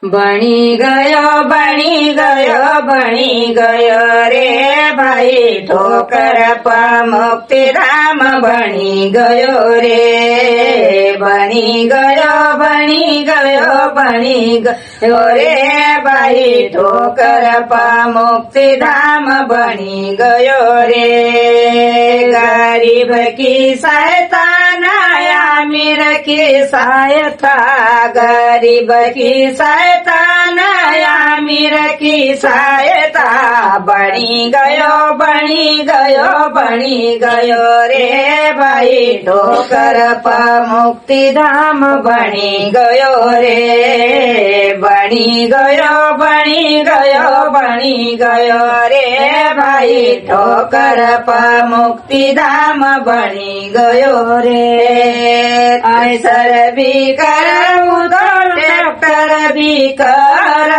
ભણી ગયો રે ભાઈ ઠોકર મુક્તિધામ ભણી ગયો રે ભણી ગયો રે ભાઈ ઠોકર મુક્તિધામ ભણી ગયો રે ગરીબ કી સહાયતા मीर की सहायता गरीब की सहायता मीर की सहायता बनी गयो रे भाई ठोकर मुक्तिधाम बनी गयो रे बनी गयो रे भाई ठोकर मुक्तिधाम बनी गयो रे ऐसर भी करऊं तो ट्रैक्टर भी कर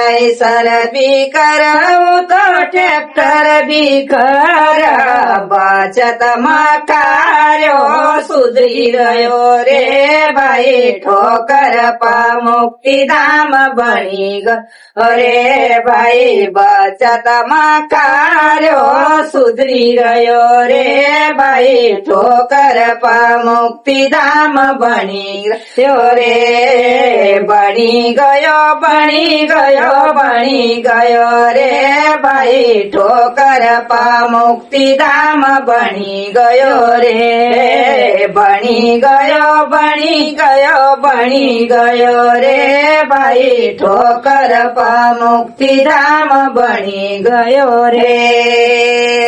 ऐसर भी करऊं तो ट्रैक्टर भी कर बचत में कार्यो सुधरी गयो रे भाई ठोकर मुक्तिधाम बनी गयो रे भाई बचत में कार्यो सुधरी गयो रे भाई ठोकर मुक्तिधाम बनी गयो रे बनी गयो रे भाई ठोकर मुक्तिधाम बनी गयो रे बनी गयो रे भाई ठोकर मुक्तिधाम बनी गयो रे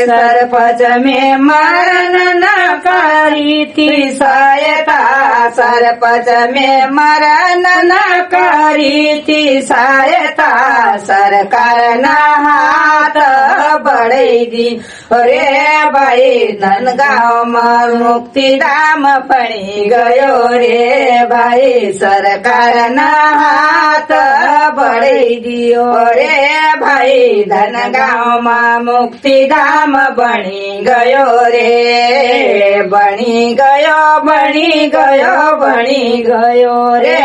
सरपंच में मरण न करी थी सहायता सरपंच में मरण न करी थी सहायता सरकार न हाथ बढ़े दी रे भाई धनगांव में मुक्तिधाम बनी गयो रे भाई सरकार न हाथ बढ़े दियो रे भाई धनगांव में मुक्तिधाम बनी गयो रे बनी गयो रे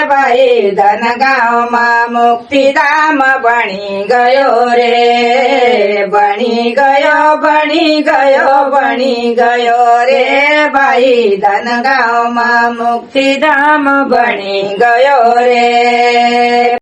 भाई धनगांव में मुक्तिधाम बनी गयो रे बनी गयो रे भाई धनगांव में मुक्तिधाम बनी गयो रे।